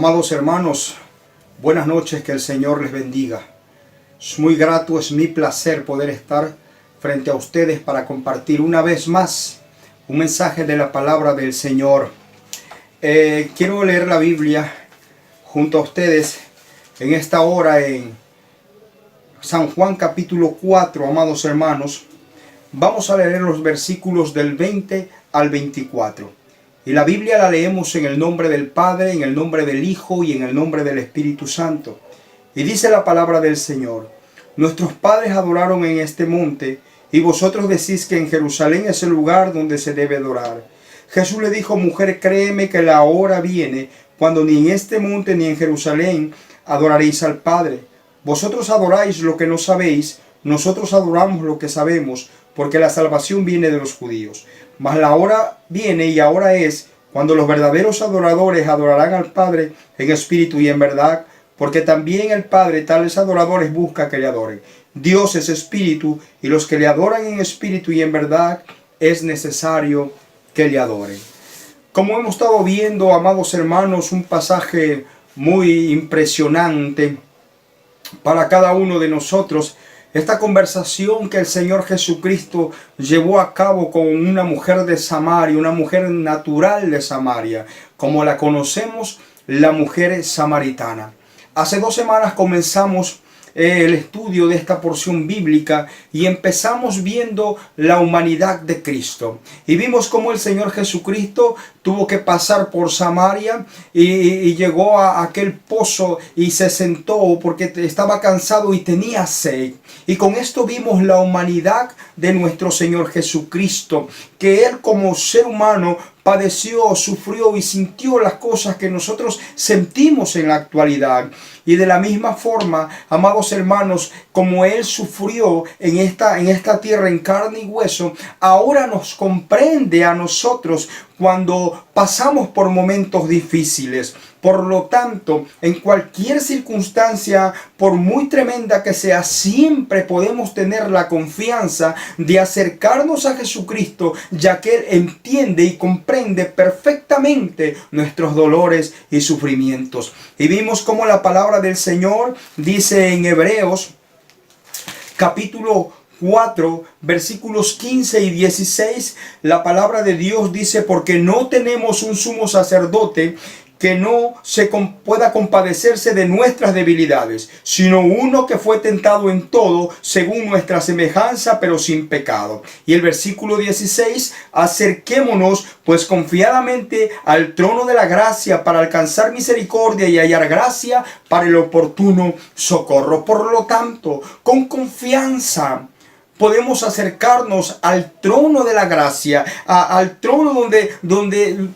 Amados hermanos, buenas noches, que el Señor les bendiga. Es muy grato, es mi placer poder estar frente a ustedes para compartir una vez más un mensaje de la palabra del Señor. Quiero leer la Biblia junto a ustedes en esta hora en San Juan capítulo 4, amados hermanos. Vamos a leer los versículos del 20 al 24. Y la Biblia la leemos en el nombre del Padre, en el nombre del Hijo y en el nombre del Espíritu Santo. Y dice la palabra del Señor: nuestros padres adoraron en este monte, y vosotros decís que en Jerusalén es el lugar donde se debe adorar. Jesús le dijo: mujer, créeme que la hora viene cuando ni en este monte ni en Jerusalén adoraréis al Padre. Vosotros adoráis lo que no sabéis, nosotros adoramos lo que sabemos, porque la salvación viene de los judíos. Mas la hora viene, y ahora es, cuando los verdaderos adoradores adorarán al Padre en espíritu y en verdad, porque también el Padre tales adoradores busca que le adoren. Dios es espíritu, y los que le adoran en espíritu y en verdad es necesario que le adoren. Como hemos estado viendo, amados hermanos, un pasaje muy impresionante para cada uno de nosotros. Esta conversación que el Señor Jesucristo llevó a cabo con una mujer de Samaria, una mujer natural de Samaria, como la conocemos, la mujer samaritana. Hace 2 semanas comenzamos el estudio de esta porción bíblica y empezamos viendo la humanidad de Cristo. Y vimos cómo el Señor Jesucristo tuvo que pasar por Samaria y llegó a aquel pozo y se sentó porque estaba cansado y tenía sed. Y con esto vimos la humanidad de nuestro Señor Jesucristo, que Él como ser humano padeció, sufrió y sintió las cosas que nosotros sentimos en la actualidad. Y de la misma forma, amados hermanos, como Él sufrió en esta tierra en carne y hueso, ahora nos comprende a nosotros cuando pasamos por momentos difíciles. Por lo tanto, en cualquier circunstancia, por muy tremenda que sea, siempre podemos tener la confianza de acercarnos a Jesucristo, ya que Él entiende y comprende perfectamente nuestros dolores y sufrimientos. Y vimos cómo la palabra del Señor dice en Hebreos capítulo 4, versículos 15 y 16, la palabra de Dios dice: porque no tenemos un sumo sacerdote que no pueda compadecerse de nuestras debilidades, sino uno que fue tentado en todo según nuestra semejanza, pero sin pecado. Y el versículo 16, acerquémonos pues confiadamente al trono de la gracia para alcanzar misericordia y hallar gracia para el oportuno socorro. Por lo tanto, con confianza podemos acercarnos al trono de la gracia, al trono donde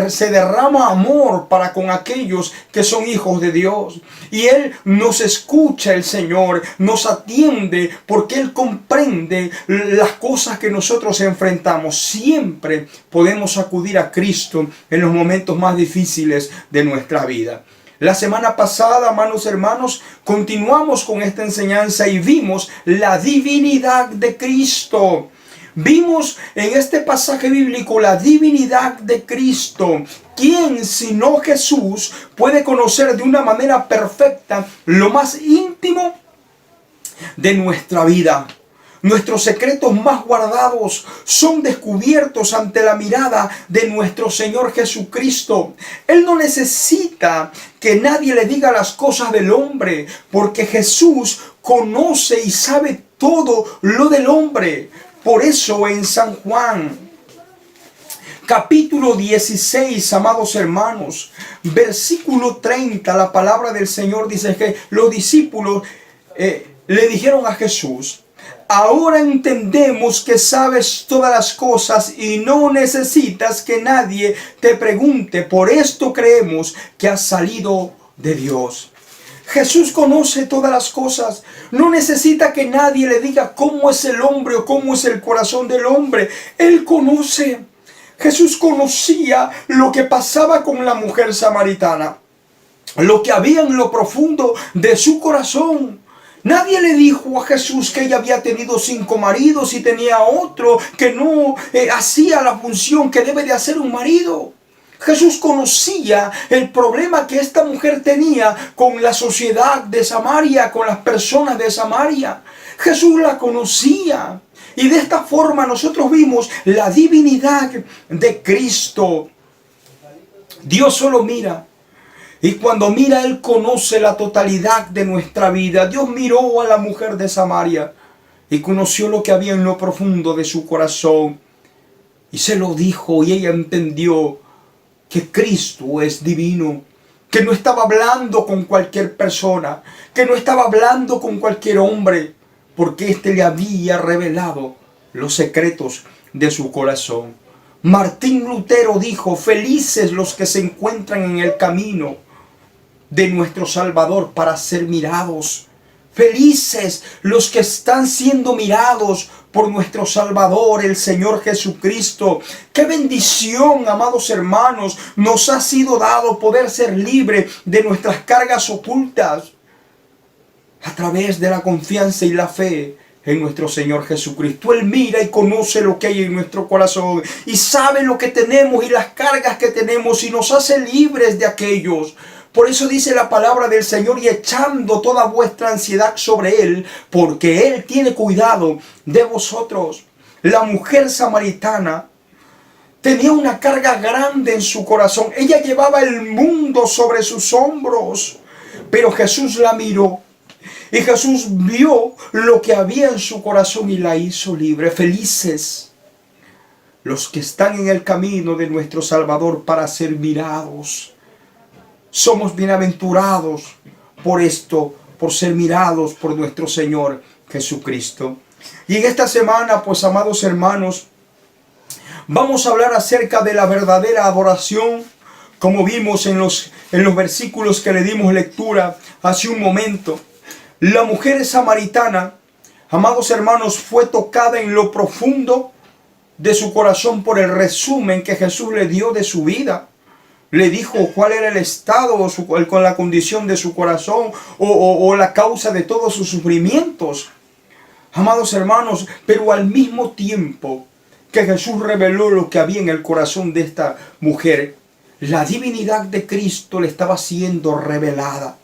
se derrama amor para con aquellos que son hijos de Dios. Y Él nos escucha, el Señor nos atiende, porque Él comprende las cosas que nosotros enfrentamos. Siempre podemos acudir a Cristo en los momentos más difíciles de nuestra vida. La semana pasada, amados hermanos, continuamos con esta enseñanza y vimos la divinidad de Cristo. Vimos en este pasaje bíblico la divinidad de Cristo. ¿Quién sino Jesús puede conocer de una manera perfecta lo más íntimo de nuestra vida? Nuestros secretos más guardados son descubiertos ante la mirada de nuestro Señor Jesucristo. Él no necesita que nadie le diga las cosas del hombre, porque Jesús conoce y sabe todo lo del hombre. Por eso en San Juan capítulo 16, amados hermanos, versículo 30, la palabra del Señor dice que los discípulos le dijeron a Jesús: ahora entendemos que sabes todas las cosas y no necesitas que nadie te pregunte. Por esto creemos que has salido de Dios. Jesús conoce todas las cosas. No necesita que nadie le diga cómo es el hombre o cómo es el corazón del hombre. Él conoce. Jesús conocía lo que pasaba con la mujer samaritana, lo que había en lo profundo de su corazón. Nadie le dijo a Jesús que ella había tenido 5 maridos y tenía otro que no hacía la función que debe de hacer un marido. Jesús conocía el problema que esta mujer tenía con la sociedad de Samaria, con las personas de Samaria. Jesús la conocía. Y de esta forma nosotros vimos la divinidad de Cristo. Dios solo mira. Y cuando mira, Él conoce la totalidad de nuestra vida. Dios miró a la mujer de Samaria y conoció lo que había en lo profundo de su corazón. Y se lo dijo, y ella entendió que Cristo es divino, que no estaba hablando con cualquier persona, que no estaba hablando con cualquier hombre, porque éste le había revelado los secretos de su corazón. Martín Lutero dijo: felices los que se encuentran en el camino de nuestro Salvador para ser mirados. Felices los que están siendo mirados por nuestro Salvador, el Señor Jesucristo. ¡Qué bendición, amados hermanos! Nos ha sido dado poder ser libre de nuestras cargas ocultas a través de la confianza y la fe en nuestro Señor Jesucristo. Él mira y conoce lo que hay en nuestro corazón y sabe lo que tenemos y las cargas que tenemos y nos hace libres de aquellos. Por eso dice la palabra del Señor: y echando toda vuestra ansiedad sobre Él, porque Él tiene cuidado de vosotros. La mujer samaritana tenía una carga grande en su corazón. Ella llevaba el mundo sobre sus hombros. Pero Jesús la miró. Y Jesús vio lo que había en su corazón y la hizo libre. Felices los que están en el camino de nuestro Salvador para ser mirados. Somos bienaventurados por esto, por ser mirados por nuestro Señor Jesucristo. Y en esta semana, pues, amados hermanos, vamos a hablar acerca de la verdadera adoración, como vimos en los versículos que le dimos lectura hace un momento. La mujer samaritana, amados hermanos, fue tocada en lo profundo de su corazón por el resumen que Jesús le dio de su vida. Le dijo cuál era el estado con la condición de su corazón o la causa de todos sus sufrimientos. Amados hermanos, pero al mismo tiempo que Jesús reveló lo que había en el corazón de esta mujer, la divinidad de Cristo le estaba siendo revelada.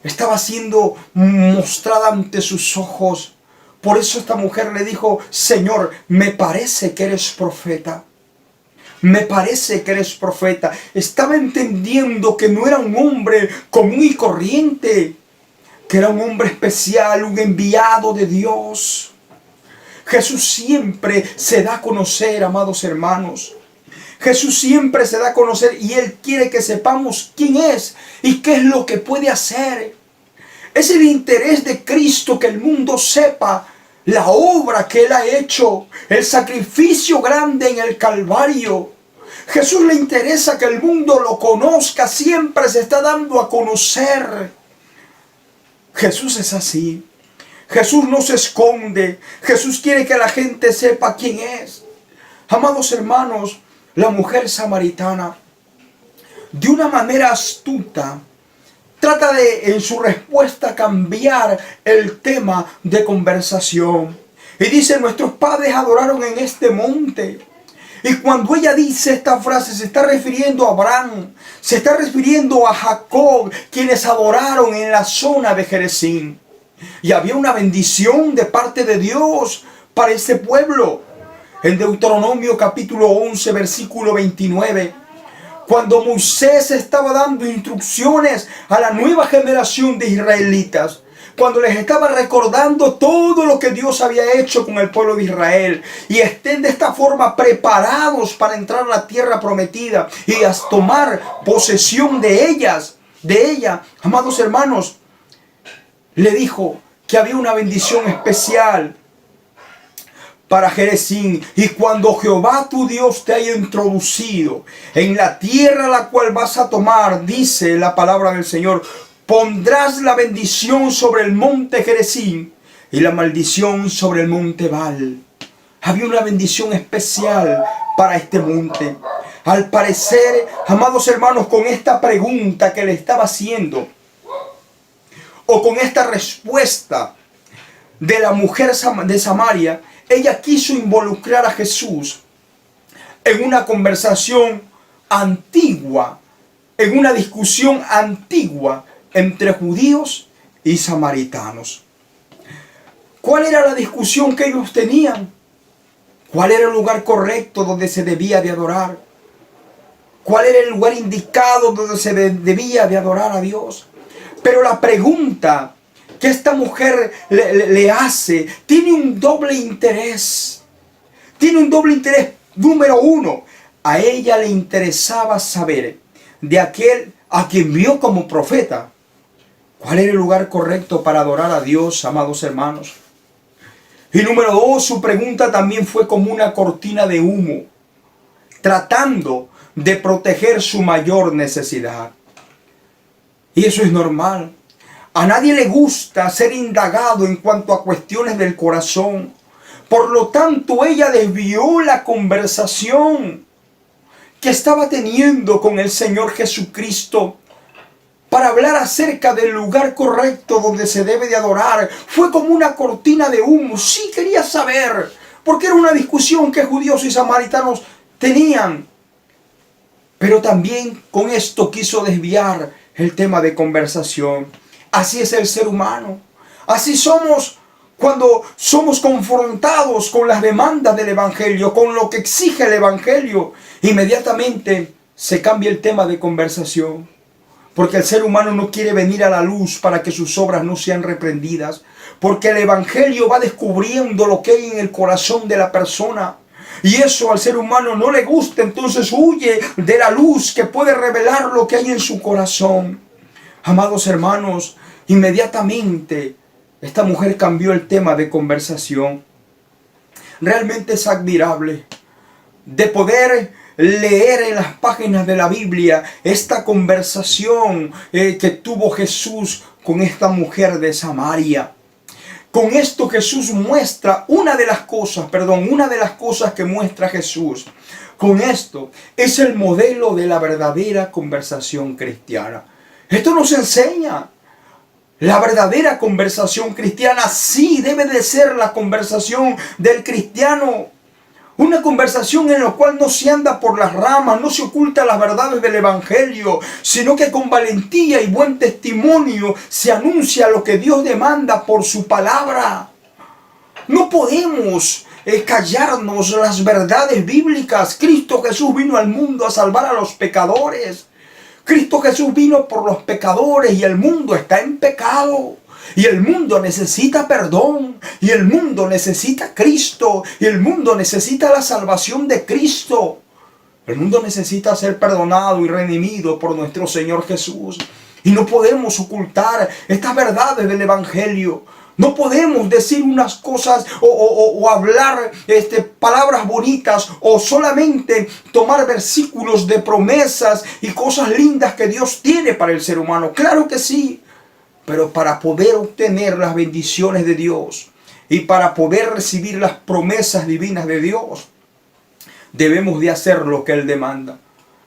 Estaba siendo mostrada ante sus ojos. Por eso esta mujer le dijo: Señor, me parece que eres profeta. Me parece que eres profeta. Estaba entendiendo que no era un hombre común y corriente, que era un hombre especial, un enviado de Dios. Jesús siempre se da a conocer, amados hermanos. Jesús siempre se da a conocer y Él quiere que sepamos quién es y qué es lo que puede hacer. Es el interés de Cristo que el mundo sepa la obra que Él ha hecho, el sacrificio grande en el Calvario. Jesús le interesa que el mundo lo conozca, siempre se está dando a conocer. Jesús es así. Jesús no se esconde. Jesús quiere que la gente sepa quién es. Amados hermanos, la mujer samaritana, de una manera astuta, trata de, en su respuesta, cambiar el tema de conversación. Y dice: nuestros padres adoraron en este monte. Y cuando ella dice esta frase, se está refiriendo a Abraham, se está refiriendo a Jacob, quienes adoraron en la zona de Gerizim. Y había una bendición de parte de Dios para este pueblo. En Deuteronomio capítulo 11, versículo 29. Cuando Moisés estaba dando instrucciones a la nueva generación de israelitas, cuando les estaba recordando todo lo que Dios había hecho con el pueblo de Israel, y estén de esta forma preparados para entrar a la tierra prometida y a tomar posesión de ella, amados hermanos, le dijo que había una bendición especial para Gerizim. Y cuando Jehová tu Dios te haya introducido en la tierra la cual vas a tomar, dice la palabra del Señor, pondrás la bendición sobre el monte Gerizim y la maldición sobre el monte Baal. Había una bendición especial para este monte. Al parecer, amados hermanos, con esta pregunta que le estaba haciendo, o con esta respuesta de la mujer de Samaria, ella quiso involucrar a Jesús en una conversación antigua, en una discusión antigua entre judíos y samaritanos. ¿Cuál era la discusión que ellos tenían? ¿Cuál era el lugar correcto donde se debía de adorar? ¿Cuál era el lugar indicado donde se debía de adorar a Dios? Pero la pregunta que esta mujer le hace tiene un doble interés. Tiene un doble interés. Número uno, a ella le interesaba saber de aquel a quien vio como profeta, ¿cuál era el lugar correcto para adorar a Dios, amados hermanos? Y número dos, su pregunta también fue como una cortina de humo, tratando de proteger su mayor necesidad. Y eso es normal. A nadie le gusta ser indagado en cuanto a cuestiones del corazón. Por lo tanto, ella desvió la conversación que estaba teniendo con el Señor Jesucristo para hablar acerca del lugar correcto donde se debe de adorar. Fue como una cortina de humo. Sí quería saber, porque era una discusión que judíos y samaritanos tenían. Pero también con esto quiso desviar el tema de conversación. Así es el ser humano. Así somos cuando somos confrontados con las demandas del Evangelio, con lo que exige el Evangelio. Inmediatamente se cambia el tema de conversación. Porque el ser humano no quiere venir a la luz para que sus obras no sean reprendidas. Porque el Evangelio va descubriendo lo que hay en el corazón de la persona. Y eso al ser humano no le gusta, entonces huye de la luz que puede revelar lo que hay en su corazón. Amados hermanos, inmediatamente esta mujer cambió el tema de conversación. Realmente es admirable de poder leer en las páginas de la Biblia esta conversación que tuvo Jesús con esta mujer de Samaria. Con esto Jesús muestra una de las cosas que muestra Jesús. Con esto es el modelo de la verdadera conversación cristiana. Esto nos enseña. La verdadera conversación cristiana sí debe de ser la conversación del cristiano. Una conversación en la cual no se anda por las ramas, no se oculta las verdades del Evangelio, sino que con valentía y buen testimonio se anuncia lo que Dios demanda por su palabra. No podemos callarnos las verdades bíblicas. Cristo Jesús vino al mundo a salvar a los pecadores. Cristo Jesús vino por los pecadores y el mundo está en pecado. Y el mundo necesita perdón. Y el mundo necesita Cristo. Y el mundo necesita la salvación de Cristo. El mundo necesita ser perdonado y redimido por nuestro Señor Jesús. Y no podemos ocultar estas verdades del Evangelio. No podemos decir unas cosas o hablar palabras bonitas o solamente tomar versículos de promesas y cosas lindas que Dios tiene para el ser humano. Claro que sí. Pero para poder obtener las bendiciones de Dios y para poder recibir las promesas divinas de Dios, debemos de hacer lo que Él demanda.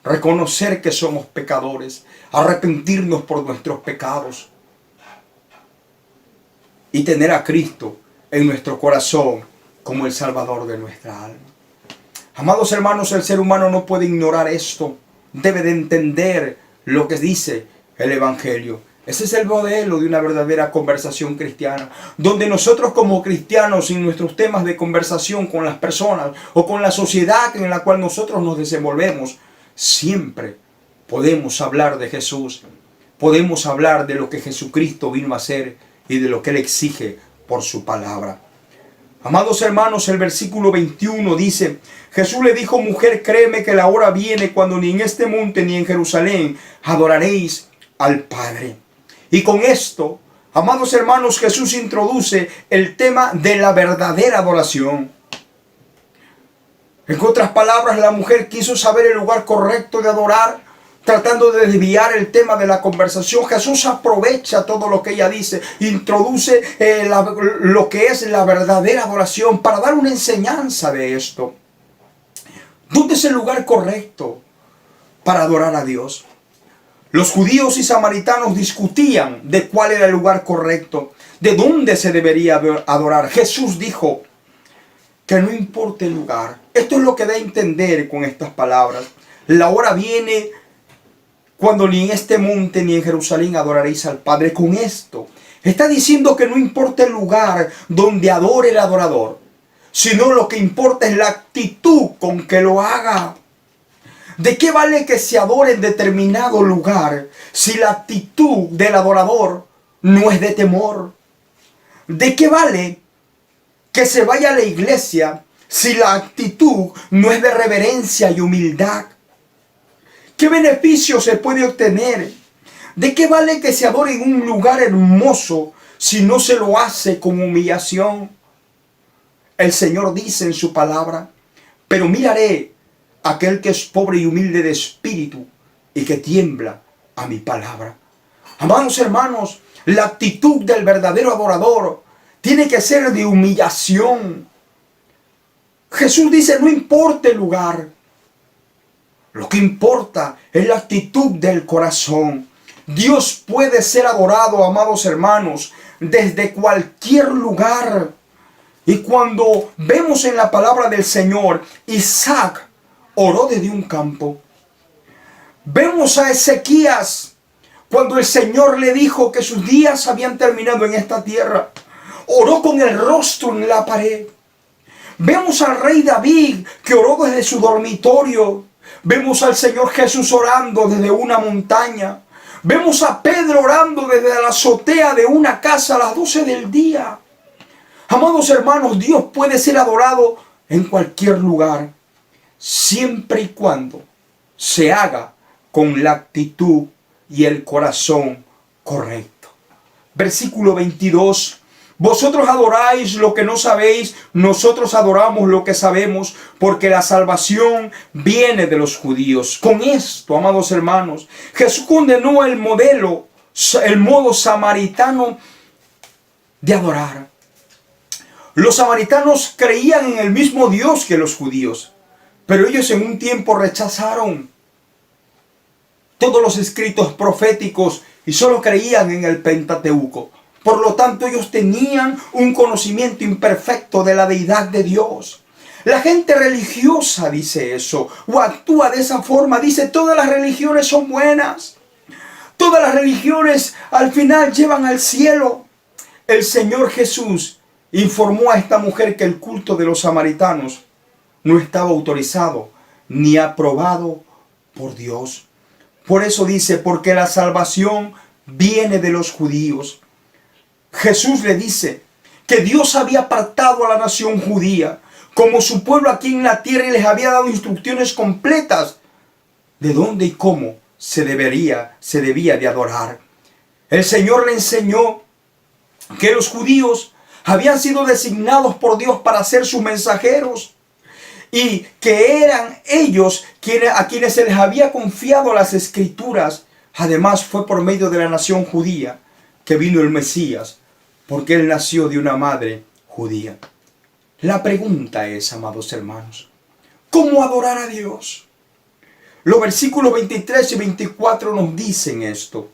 Reconocer que somos pecadores, arrepentirnos por nuestros pecados y tener a Cristo en nuestro corazón como el Salvador de nuestra alma. Amados hermanos, el ser humano no puede ignorar esto. Debe de entender lo que dice el Evangelio. Ese es el modelo de una verdadera conversación cristiana, donde nosotros como cristianos en nuestros temas de conversación con las personas o con la sociedad en la cual nosotros nos desenvolvemos, siempre podemos hablar de Jesús, podemos hablar de lo que Jesucristo vino a hacer y de lo que Él exige por su palabra. Amados hermanos, el versículo 21 dice: Jesús le dijo: mujer, créeme que la hora viene cuando ni en este monte ni en Jerusalén adoraréis al Padre. Y con esto, amados hermanos, Jesús introduce el tema de la verdadera adoración. En otras palabras, la mujer quiso saber el lugar correcto de adorar, tratando de desviar el tema de la conversación. Jesús aprovecha todo lo que ella dice, introduce lo que es la verdadera adoración para dar una enseñanza de esto. ¿Dónde es el lugar correcto para adorar a Dios? Los judíos y samaritanos discutían de cuál era el lugar correcto, de dónde se debería adorar. Jesús dijo que no importa el lugar. Esto es lo que da a entender con estas palabras. La hora viene cuando ni en este monte ni en Jerusalén adoraréis al Padre. Con esto está diciendo que no importa el lugar donde adore el adorador, sino lo que importa es la actitud con que lo haga. ¿De qué vale que se adore en determinado lugar si la actitud del adorador no es de temor? ¿De qué vale que se vaya a la iglesia si la actitud no es de reverencia y humildad? ¿Qué beneficio se puede obtener? ¿De qué vale que se adore en un lugar hermoso si no se lo hace con humillación? El Señor dice en su palabra: pero miraré a aquel que es pobre y humilde de espíritu y que tiembla a mi palabra. Amados hermanos, la actitud del verdadero adorador tiene que ser de humillación. Jesús dice: no importa el lugar, lo que importa es la actitud del corazón. Dios puede ser adorado, amados hermanos, desde cualquier lugar. Y cuando vemos en la palabra del Señor, Isaac oró desde un campo. Vemos a Ezequías cuando el Señor le dijo que sus días habían terminado en esta tierra. Oró con el rostro en la pared. Vemos al rey David que oró desde su dormitorio. Vemos al Señor Jesús orando desde una montaña. Vemos a Pedro orando desde la azotea de una casa a las 12 del día. Amados hermanos, Dios puede ser adorado en cualquier lugar, siempre y cuando se haga con la actitud y el corazón correcto. Versículo 22. Vosotros adoráis lo que no sabéis, nosotros adoramos lo que sabemos, porque la salvación viene de los judíos. Con esto, amados hermanos, Jesús condenó el modo samaritano de adorar. Los samaritanos creían en el mismo Dios que los judíos, pero ellos en un tiempo rechazaron todos los escritos proféticos y solo creían en el Pentateuco. Por lo tanto, ellos tenían un conocimiento imperfecto de la deidad de Dios. La gente religiosa dice eso, o actúa de esa forma. Dice: todas las religiones son buenas. Todas las religiones al final llevan al cielo. El Señor Jesús informó a esta mujer que el culto de los samaritanos no estaba autorizado ni aprobado por Dios. Por eso dice: porque la salvación viene de los judíos. Jesús le dice que Dios había apartado a la nación judía como su pueblo aquí en la tierra y les había dado instrucciones completas de dónde y cómo se debía de adorar. El Señor le enseñó que los judíos habían sido designados por Dios para ser sus mensajeros y que eran ellos a quienes se les había confiado las escrituras. Además, fue por medio de la nación judía que vino el Mesías, porque él nació de una madre judía. La pregunta es, amados hermanos, ¿cómo adorar a Dios? Los versículos 23 y 24 nos dicen esto: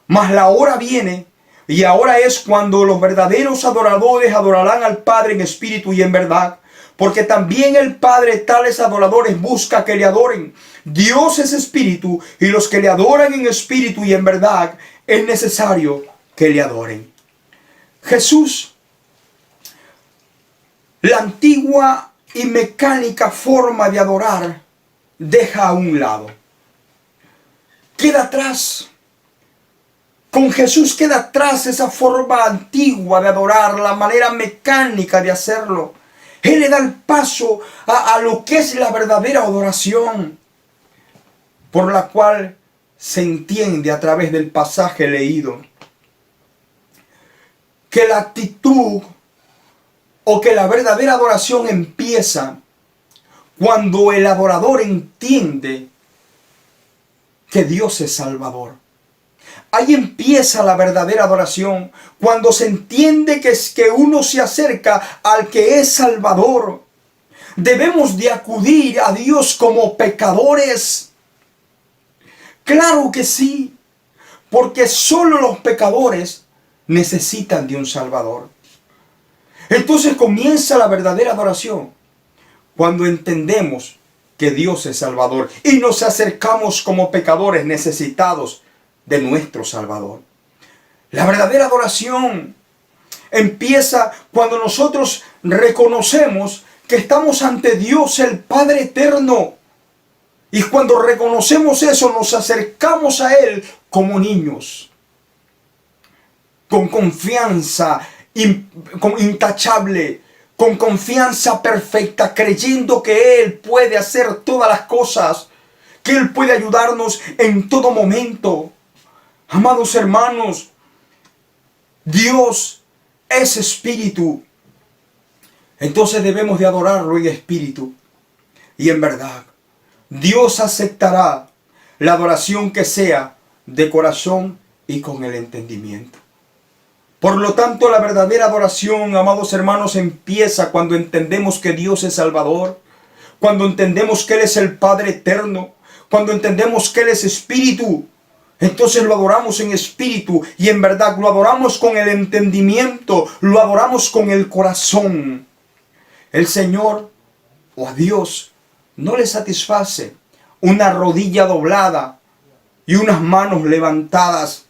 mas la hora viene, y ahora es cuando los verdaderos adoradores adorarán al Padre en espíritu y en verdad, porque también el Padre tales adoradores busca que le adoren. Dios es espíritu, y los que le adoran en espíritu y en verdad es necesario que le adoren. Jesús, la antigua y mecánica forma de adorar, deja a un lado. Queda atrás. Con Jesús queda atrás esa forma antigua de adorar, la manera mecánica de hacerlo. Él le da el paso a lo que es la verdadera adoración, por la cual se entiende a través del pasaje leído que la actitud o que la verdadera adoración empieza cuando el adorador entiende que Dios es Salvador. Ahí empieza la verdadera adoración, cuando se entiende que es que uno se acerca al que es Salvador. Debemos de acudir a Dios como pecadores. Claro que sí, porque solo los pecadores necesitan de un Salvador. Entonces comienza la verdadera adoración cuando entendemos que Dios es Salvador y nos acercamos como pecadores necesitados de nuestro Salvador. La verdadera adoración empieza cuando nosotros reconocemos que estamos ante Dios el Padre Eterno. Y cuando reconocemos eso, nos acercamos a Él como niños, con confianza intachable, con confianza perfecta, creyendo que Él puede hacer todas las cosas, que Él puede ayudarnos en todo momento. Amados hermanos, Dios es espíritu. Entonces debemos de adorarlo en espíritu y en verdad. Dios aceptará la adoración que sea de corazón y con el entendimiento. Por lo tanto, la verdadera adoración, amados hermanos, empieza cuando entendemos que Dios es Salvador, cuando entendemos que Él es el Padre Eterno, cuando entendemos que Él es Espíritu. Entonces lo adoramos en espíritu y en verdad, lo adoramos con el entendimiento, lo adoramos con el corazón. El Señor o a Dios no le satisface una rodilla doblada y unas manos levantadas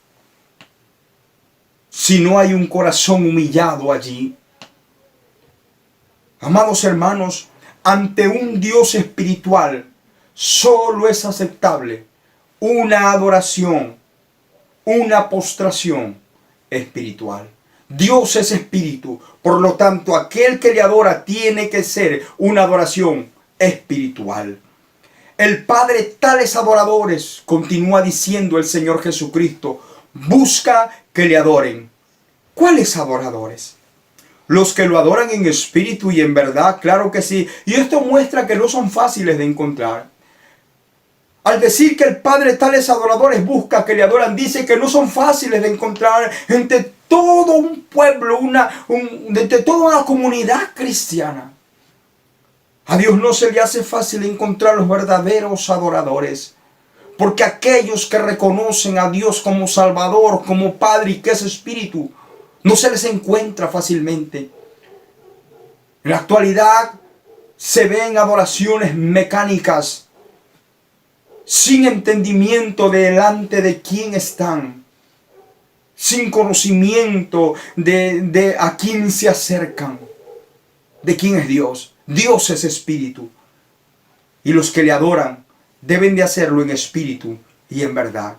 si no hay un corazón humillado allí. Amados hermanos, ante un Dios espiritual solo es aceptable una adoración, una postración espiritual. Dios es espíritu, por lo tanto aquel que le adora tiene que ser una adoración espiritual. El Padre tales adoradores, continúa diciendo el Señor Jesucristo, busca que le adoren. ¿Cuáles adoradores? Los que lo adoran en espíritu y en verdad, claro que sí. Y esto muestra que no son fáciles de encontrar. Al decir que el Padre tales adoradores busca que le adoran, dice que no son fáciles de encontrar entre todo un pueblo, entre toda una comunidad cristiana. A Dios no se le hace fácil encontrar los verdaderos adoradores, porque aquellos que reconocen a Dios como Salvador, como Padre y que es Espíritu, no se les encuentra fácilmente. En la actualidad se ven adoraciones mecánicas, sin entendimiento delante de quién están, sin conocimiento de a quién se acercan, de quién es Dios. Dios es espíritu y los que le adoran deben de hacerlo en espíritu y en verdad.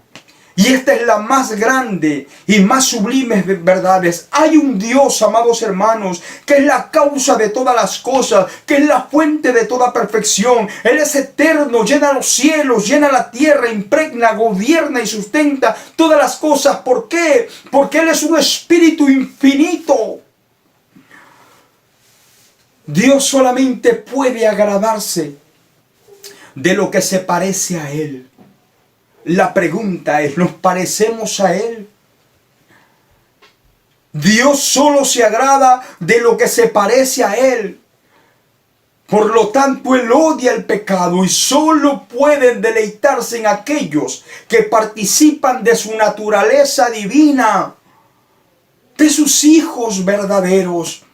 Y esta es la más grande y más sublime verdades. Hay un Dios, amados hermanos, que es la causa de todas las cosas, que es la fuente de toda perfección. Él es eterno, llena los cielos, llena la tierra, impregna, gobierna y sustenta todas las cosas. ¿Por qué? Porque Él es un espíritu infinito. Dios solamente puede agradarse de lo que se parece a Él. La pregunta es, ¿nos parecemos a Él? Dios solo se agrada de lo que se parece a Él. Por lo tanto, Él odia el pecado y solo pueden deleitarse en aquellos que participan de su naturaleza divina, de sus hijos verdaderos,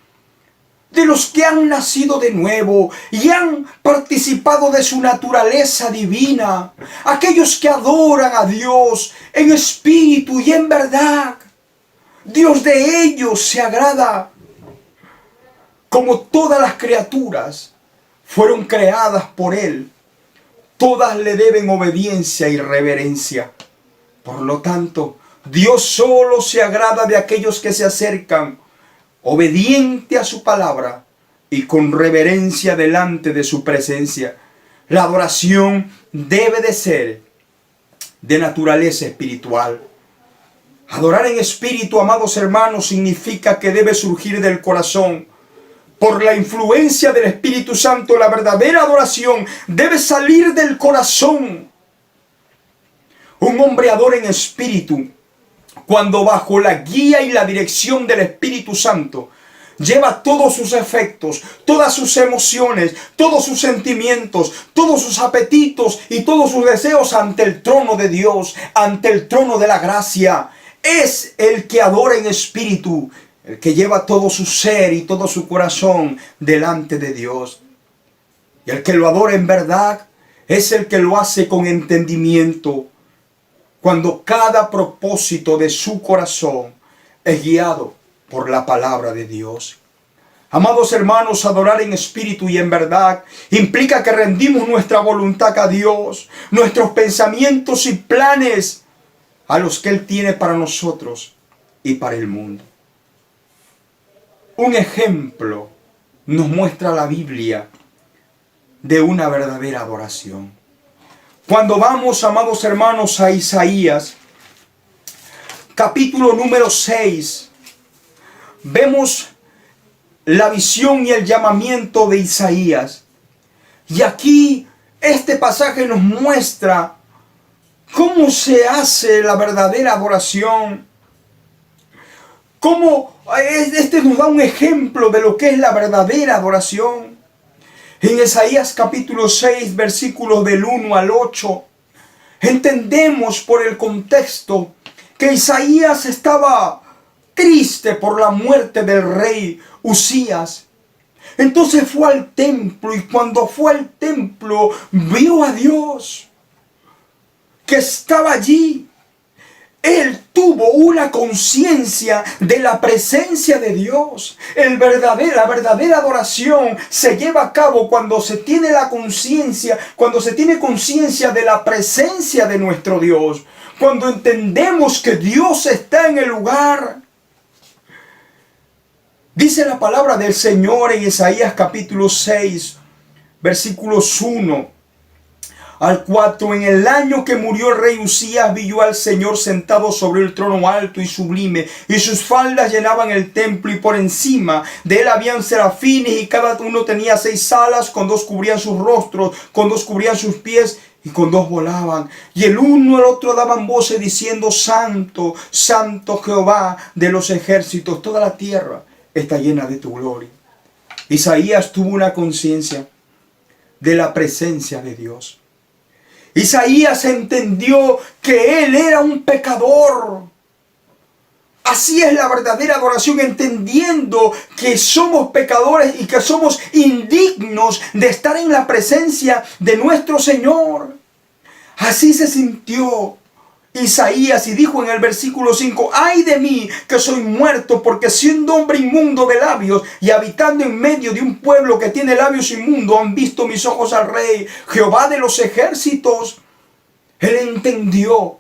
de los que han nacido de nuevo y han participado de su naturaleza divina, aquellos que adoran a Dios en espíritu y en verdad. Dios de ellos se agrada. Como todas las criaturas fueron creadas por Él, todas le deben obediencia y reverencia. Por lo tanto, Dios solo se agrada de aquellos que se acercan obediente a su palabra y con reverencia delante de su presencia. La adoración debe de ser de naturaleza espiritual. Adorar en espíritu, amados hermanos, significa que debe surgir del corazón. Por la influencia del Espíritu Santo, la verdadera adoración debe salir del corazón. Un hombre adora en espíritu cuando bajo la guía y la dirección del Espíritu Santo lleva todos sus efectos, todas sus emociones, todos sus sentimientos, todos sus apetitos y todos sus deseos ante el trono de Dios, ante el trono de la gracia. Es el que adora en espíritu, el que lleva todo su ser y todo su corazón delante de Dios. Y el que lo adora en verdad es el que lo hace con entendimiento, cuando cada propósito de su corazón es guiado por la palabra de Dios. Amados hermanos, adorar en espíritu y en verdad implica que rendimos nuestra voluntad a Dios, nuestros pensamientos y planes a los que Él tiene para nosotros y para el mundo. Un ejemplo nos muestra la Biblia de una verdadera adoración. Cuando vamos, amados hermanos, a Isaías, capítulo número 6, vemos la visión y el llamamiento de Isaías. Y aquí este pasaje nos muestra cómo se hace la verdadera adoración. Cómo este nos da un ejemplo de lo que es la verdadera adoración. En Isaías capítulo 6, versículos del 1 al 8, entendemos por el contexto que Isaías estaba triste por la muerte del rey Usías. Entonces fue al templo, y cuando fue al templo vio a Dios que estaba allí. Él tuvo una conciencia de la presencia de Dios. La verdadera adoración se lleva a cabo cuando se tiene la conciencia, cuando se tiene conciencia de la presencia de nuestro Dios. Cuando entendemos que Dios está en el lugar. Dice la palabra del Señor en Isaías capítulo 6, versículos 1 al 4. En el año que murió el rey Usías, vi yo al Señor sentado sobre el trono alto y sublime, y sus faldas llenaban el templo, y por encima de él habían serafines, y cada uno tenía 6 alas, con 2 cubrían sus rostros, con 2 cubrían sus pies, y con 2 volaban. Y el uno al otro daban voces diciendo: Santo, Santo Jehová de los ejércitos, toda la tierra está llena de tu gloria. Isaías tuvo una conciencia de la presencia de Dios. Isaías entendió que él era un pecador. Así es la verdadera adoración, entendiendo que somos pecadores y que somos indignos de estar en la presencia de nuestro Señor. Así se sintió Isaías, y dijo en el versículo 5: ay de mí, que soy muerto, porque siendo hombre inmundo de labios y habitando en medio de un pueblo que tiene labios inmundos, han visto mis ojos al Rey, Jehová de los ejércitos. Él entendió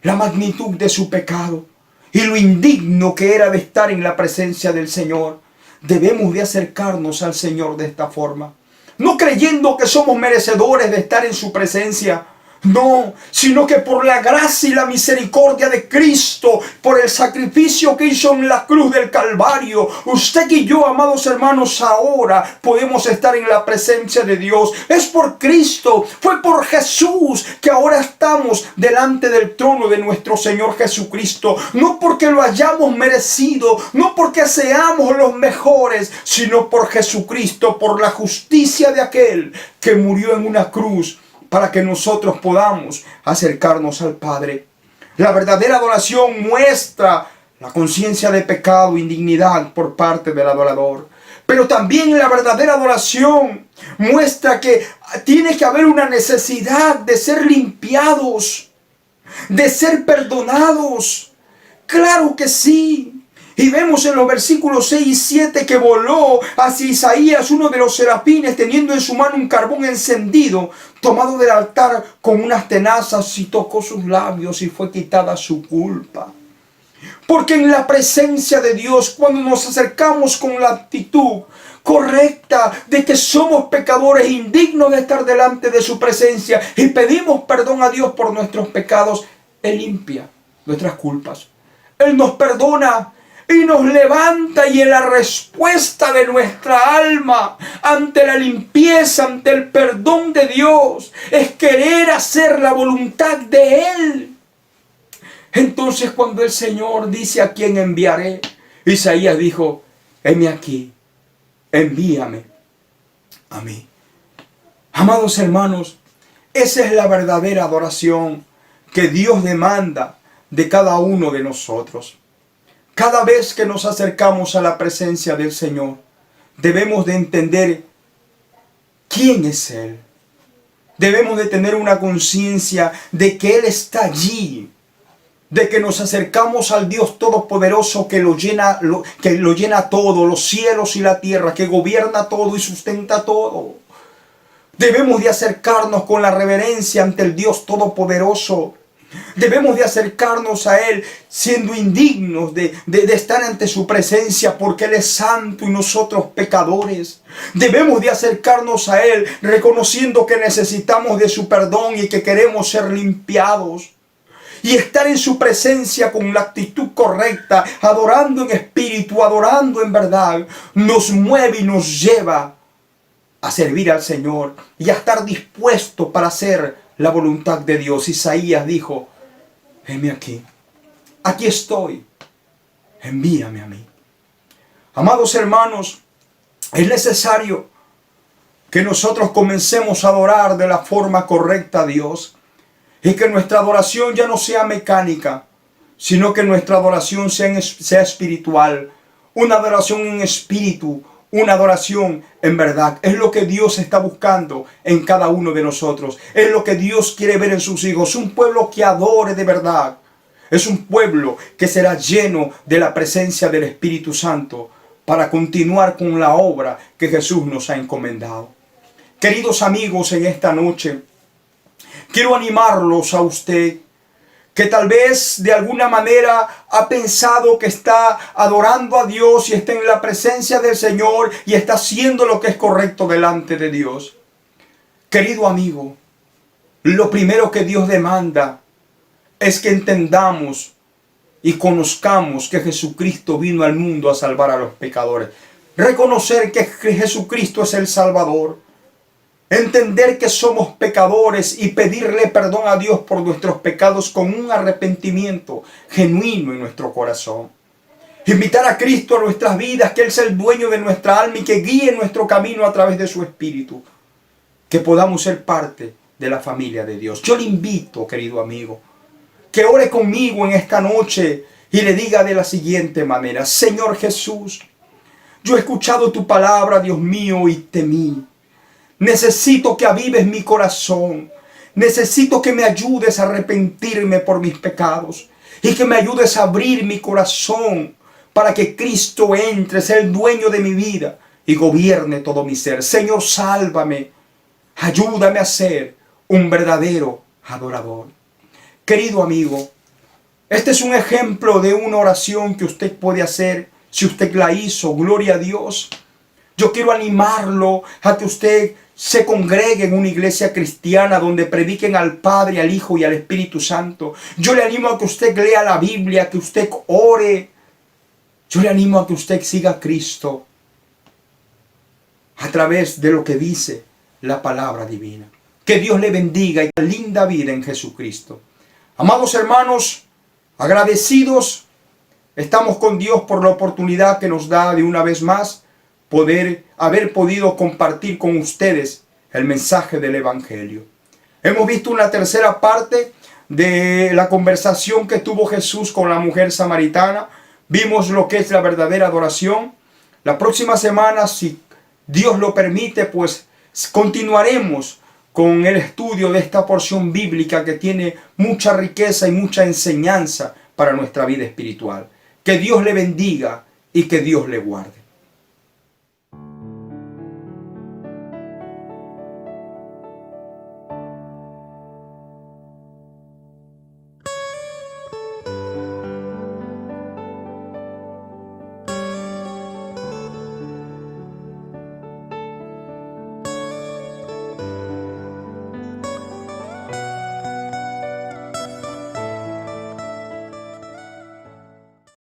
la magnitud de su pecado y lo indigno que era de estar en la presencia del Señor. Debemos de acercarnos al Señor de esta forma, no creyendo que somos merecedores de estar en su presencia. No, sino que por la gracia y la misericordia de Cristo, por el sacrificio que hizo en la cruz del Calvario, usted y yo, amados hermanos, ahora podemos estar en la presencia de Dios. Es por Cristo, fue por Jesús que ahora estamos delante del trono de nuestro Señor Jesucristo. No porque lo hayamos merecido, no porque seamos los mejores, sino por Jesucristo, por la justicia de aquel que murió en una cruz, para que nosotros podamos acercarnos al Padre. La verdadera adoración muestra la conciencia de pecado e indignidad por parte del adorador. Pero también la verdadera adoración muestra que tiene que haber una necesidad de ser limpiados, de ser perdonados. Claro que sí. Y vemos en los versículos 6 y 7 que voló hacia Isaías uno de los serafines, teniendo en su mano un carbón encendido, tomado del altar con unas tenazas, y tocó sus labios, y fue quitada su culpa. Porque en la presencia de Dios, cuando nos acercamos con la actitud correcta de que somos pecadores indignos de estar delante de su presencia, y pedimos perdón a Dios por nuestros pecados, Él limpia nuestras culpas. Él nos perdona y nos levanta, y en la respuesta de nuestra alma ante la limpieza, ante el perdón de Dios, es querer hacer la voluntad de Él. Entonces, cuando el Señor dice: ¿a quién enviaré?, Isaías dijo: heme aquí, envíame a mí. Amados hermanos, esa es la verdadera adoración que Dios demanda de cada uno de nosotros. Cada vez que nos acercamos a la presencia del Señor, debemos de entender ¿quién es Él? Debemos de tener una conciencia de que Él está allí, de que nos acercamos al Dios Todopoderoso que lo llena todo, los cielos y la tierra, que gobierna todo y sustenta todo. Debemos de acercarnos con la reverencia ante el Dios Todopoderoso. Debemos de acercarnos a Él siendo indignos de estar ante su presencia, porque Él es santo y nosotros pecadores. Debemos de acercarnos a Él reconociendo que necesitamos de su perdón y que queremos ser limpiados. Y estar en su presencia con la actitud correcta, adorando en espíritu, adorando en verdad, nos mueve y nos lleva a servir al Señor y a estar dispuesto para hacer la voluntad de Dios. Isaías dijo: heme aquí estoy, envíame a mí. Amados hermanos, es necesario que nosotros comencemos a adorar de la forma correcta a Dios, y que nuestra adoración ya no sea mecánica, sino que nuestra adoración sea espiritual, una adoración en espíritu, una adoración en verdad. Es lo que Dios está buscando en cada uno de nosotros. Es lo que Dios quiere ver en sus hijos. Un pueblo que adore de verdad. Es un pueblo que será lleno de la presencia del Espíritu Santo para continuar con la obra que Jesús nos ha encomendado. Queridos amigos, en esta noche quiero animarlos a usted que tal vez de alguna manera ha pensado que está adorando a Dios y está en la presencia del Señor y está haciendo lo que es correcto delante de Dios. Querido amigo, lo primero que Dios demanda es que entendamos y conozcamos que Jesucristo vino al mundo a salvar a los pecadores. Reconocer que Jesucristo es el Salvador. Entender que somos pecadores y pedirle perdón a Dios por nuestros pecados con un arrepentimiento genuino en nuestro corazón. Invitar a Cristo a nuestras vidas, que Él es el dueño de nuestra alma y que guíe nuestro camino a través de su Espíritu. Que podamos ser parte de la familia de Dios. Yo le invito, querido amigo, que ore conmigo en esta noche y le diga de la siguiente manera: Señor Jesús, yo he escuchado tu palabra, Dios mío, y temí. Necesito que avives mi corazón. Necesito que me ayudes a arrepentirme por mis pecados. Y que me ayudes a abrir mi corazón para que Cristo entre, sea el dueño de mi vida y gobierne todo mi ser. Señor, sálvame. Ayúdame a ser un verdadero adorador. Querido amigo, este es un ejemplo de una oración que usted puede hacer. Si usted la hizo, gloria a Dios. Yo quiero animarlo a que usted se congregue en una iglesia cristiana donde prediquen al Padre, al Hijo y al Espíritu Santo. Yo le animo a que usted lea la Biblia, que usted ore. Yo le animo a que usted siga a Cristo a través de lo que dice la palabra divina. Que Dios le bendiga y una linda vida en Jesucristo. Amados hermanos, agradecidos estamos con Dios por la oportunidad que nos da de una vez más haber podido compartir con ustedes el mensaje del Evangelio. Hemos visto una tercera parte de la conversación que tuvo Jesús con la mujer samaritana. Vimos lo que es la verdadera adoración. La próxima semana, si Dios lo permite, pues continuaremos con el estudio de esta porción bíblica que tiene mucha riqueza y mucha enseñanza para nuestra vida espiritual. Que Dios le bendiga y que Dios le guarde.